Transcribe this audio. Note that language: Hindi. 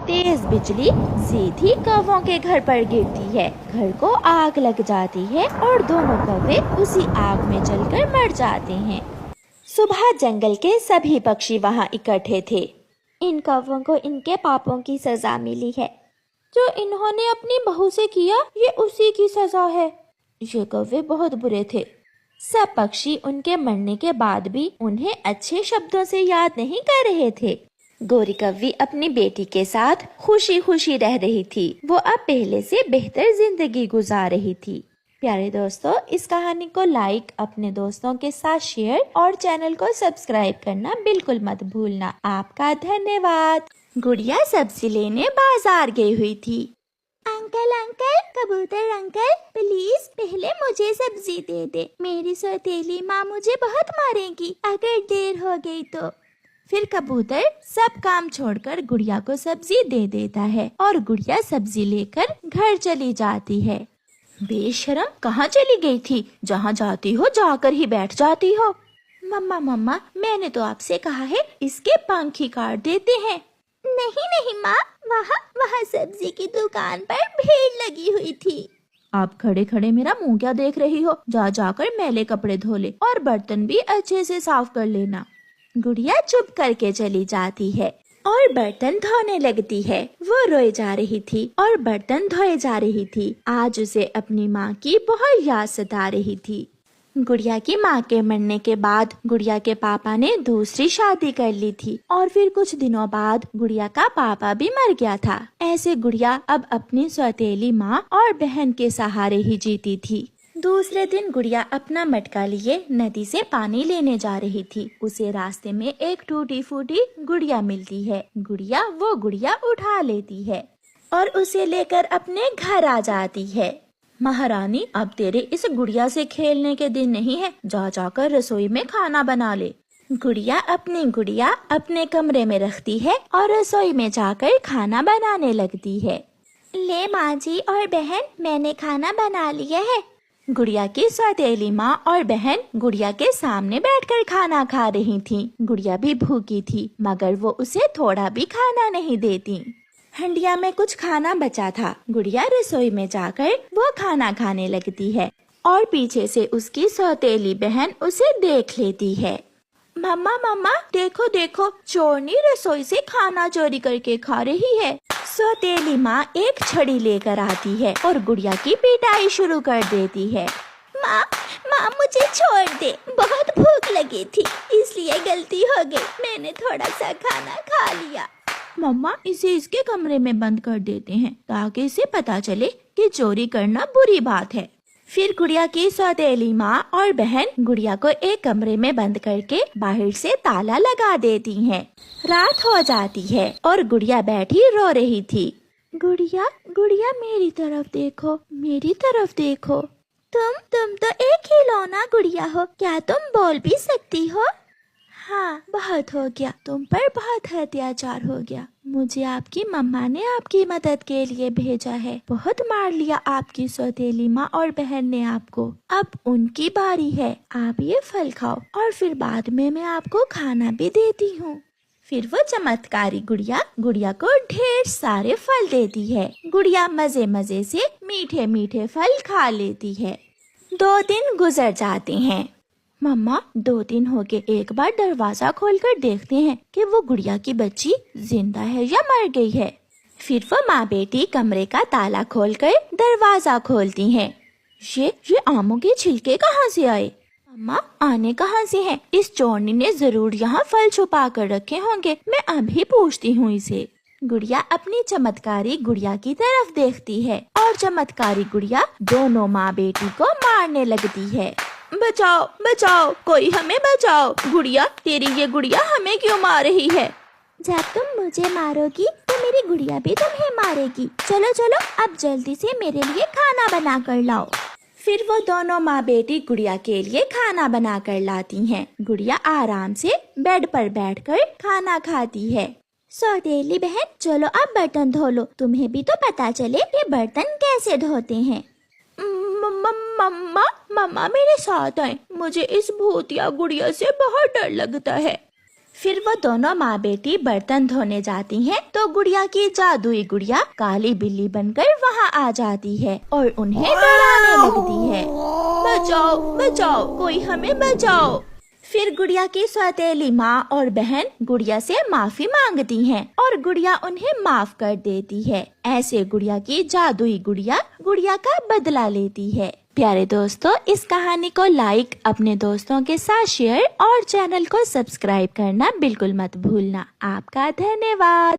तेज बिजली सीधी कौवों के घर पर गिरती है। घर को आग लग जाती है और दोनों कौवे उसी आग में जलकर मर जाते हैं। सुबह जंगल के सभी पक्षी वहाँ इकट्ठे थे। इन कौवों को इनके पापों की सजा मिली है। जो इन्होंने अपनी बहू से किया ये उसी की सजा है। ये कौवे बहुत बुरे थे। सब पक्षी उनके मरने के बाद भी उन्हें अच्छे शब्दों से याद नहीं कर रहे थे। गोरी कौवी अपनी बेटी के साथ खुशी खुशी रह रही थी। वो अब पहले से बेहतर जिंदगी गुजार रही थी। प्यारे दोस्तों, इस कहानी को लाइक, अपने दोस्तों के साथ शेयर और चैनल को सब्सक्राइब करना बिल्कुल मत भूलना। आपका धन्यवाद। गुड़िया सब्जी लेने बाजार गई हुई थी। अंकल अंकल, कबूतर अंकल, प्लीज पहले मुझे सब्जी दे दे। मेरी सौतेली माँ मुझे बहुत मारेगी अगर देर हो गई तो। फिर कबूतर सब काम छोड़कर गुड़िया को सब्जी दे देता है और गुड़िया सब्जी लेकर घर चली जाती है। बेशरम, कहाँ चली गई थी? जहाँ जाती हो जाकर ही बैठ जाती हो। मम्मा मम्मा, मैंने तो आपसे कहा है इसके पंख ही काट देते हैं। नहीं नहीं माँ, वहाँ सब्जी की दुकान पर भीड़ लगी हुई थी। आप खड़े खड़े मेरा मुंह क्या देख रही हो? जाकर मैले कपड़े धो ले और बर्तन भी अच्छे से साफ कर लेना। गुड़िया चुप करके चली जाती है और बर्तन धोने लगती है। वो रोए जा रही थी और बर्तन धोए जा रही थी। आज उसे अपनी माँ की बहुत याद सता रही थी। गुड़िया की माँ के मरने के बाद गुड़िया के पापा ने दूसरी शादी कर ली थी और फिर कुछ दिनों बाद गुड़िया का पापा भी मर गया था। ऐसे गुड़िया अब अपनी सौतेली माँ और बहन के सहारे ही जीती थी। दूसरे दिन गुड़िया अपना मटका लिए नदी से पानी लेने जा रही थी। उसे रास्ते में एक टूटी फूटी गुड़िया मिलती है। गुड़िया वो गुड़िया उठा लेती है और उसे लेकर अपने घर आ जाती है। महारानी, अब तेरे इस गुड़िया से खेलने के दिन नहीं है। जाकर रसोई में खाना बना ले। गुड़िया अपने कमरे में रखती है और रसोई में जाकर खाना बनाने लगती है। ले माँ जी और बहन, मैंने खाना बना लिया है। गुड़िया की सौतेली माँ और बहन गुड़िया के सामने बैठकर खाना खा रही थीं। गुड़िया भी भूखी थी मगर वो उसे थोड़ा भी खाना नहीं देती। हंडिया में कुछ खाना बचा था। गुड़िया रसोई में जाकर वो खाना खाने लगती है और पीछे से उसकी सौतेली बहन उसे देख लेती है। मम्मा मम्मा, देखो देखो, चोरनी रसोई से खाना चोरी करके खा रही है। सौतेली माँ एक छड़ी लेकर आती है और गुड़िया की पिटाई शुरू कर देती है। माँ मुझे छोड़ दे, बहुत भूख लगी थी इसलिए गलती हो गई। मैंने थोड़ा सा खाना खा लिया। मम्मा, इसे इसके कमरे में बंद कर देते हैं ताकि इसे पता चले कि चोरी करना बुरी बात है। फिर गुड़िया की सौतेली माँ और बहन गुड़िया को एक कमरे में बंद करके बाहर से ताला लगा देती हैं। रात हो जाती है और गुड़िया बैठी रो रही थी। गुड़िया गुड़िया, मेरी तरफ देखो, मेरी तरफ देखो। तुम तो एक ही लौना गुड़िया हो, क्या तुम बोल भी सकती हो? हाँ, बहुत हो गया, तुम पर बहुत अत्याचार हो गया। मुझे आपकी मम्मा ने आपकी मदद के लिए भेजा है। बहुत मार लिया आपकी सौतेली माँ और बहन ने आपको। अब उनकी बारी है। आप ये फल खाओ और फिर बाद में मैं आपको खाना भी देती हूँ। फिर वो चमत्कारी गुड़िया को ढेर सारे फल देती है। गुड़िया मजे मजे से मीठे मीठे फल खा लेती है। 2 दिन गुजर जाते हैं। मम्मा, 2 दिन हो गए, एक बार दरवाजा खोलकर देखते हैं कि वो गुड़िया की बच्ची जिंदा है या मर गई है। फिर वो माँ बेटी कमरे का ताला खोलकर दरवाजा खोलती हैं। ये आमों के छिलके कहाँ से आए? मम्मा, आने कहाँ से हैं? इस चोरनी ने जरूर यहाँ फल छुपा कर रखे होंगे। मैं अभी पूछती हूँ इसे। गुड़िया अपनी चमत्कारी गुड़िया की तरफ देखती है और चमत्कारी गुड़िया दोनों माँ बेटी को मारने लगती है। बचाओ बचाओ, कोई हमें बचाओ। गुड़िया, तेरी ये गुड़िया हमें क्यों मार रही है? जब तुम मुझे मारोगी तो मेरी गुड़िया भी तुम्हें मारेगी। चलो चलो, अब जल्दी से मेरे लिए खाना बना कर लाओ। फिर वो दोनों माँ बेटी गुड़िया के लिए खाना बना कर लाती हैं। गुड़िया आराम से बेड पर बैठकर खाना खाती है। सौतेली बहन, चलो अब बर्तन धो लो, तुम्हें भी तो पता चले कि बर्तन कैसे धोते हैं। मम्मा मेरे साथ आए, मुझे इस भूतिया गुड़िया से बहुत डर लगता है। फिर वो दोनों माँ बेटी बर्तन धोने जाती हैं, तो गुड़िया की जादुई गुड़िया काली बिल्ली बनकर वहाँ आ जाती है और उन्हें डराने लगती है। बचाओ बचाओ, कोई हमें बचाओ। फिर गुड़िया की सौतेली माँ और बहन गुड़िया से माफी मांगती हैं और गुड़िया उन्हें माफ कर देती है। ऐसे गुड़िया की जादुई गुड़िया गुड़िया का बदला लेती है। प्यारे दोस्तों, इस कहानी को लाइक, अपने दोस्तों के साथ शेयर और चैनल को सब्सक्राइब करना बिल्कुल मत भूलना। आपका धन्यवाद।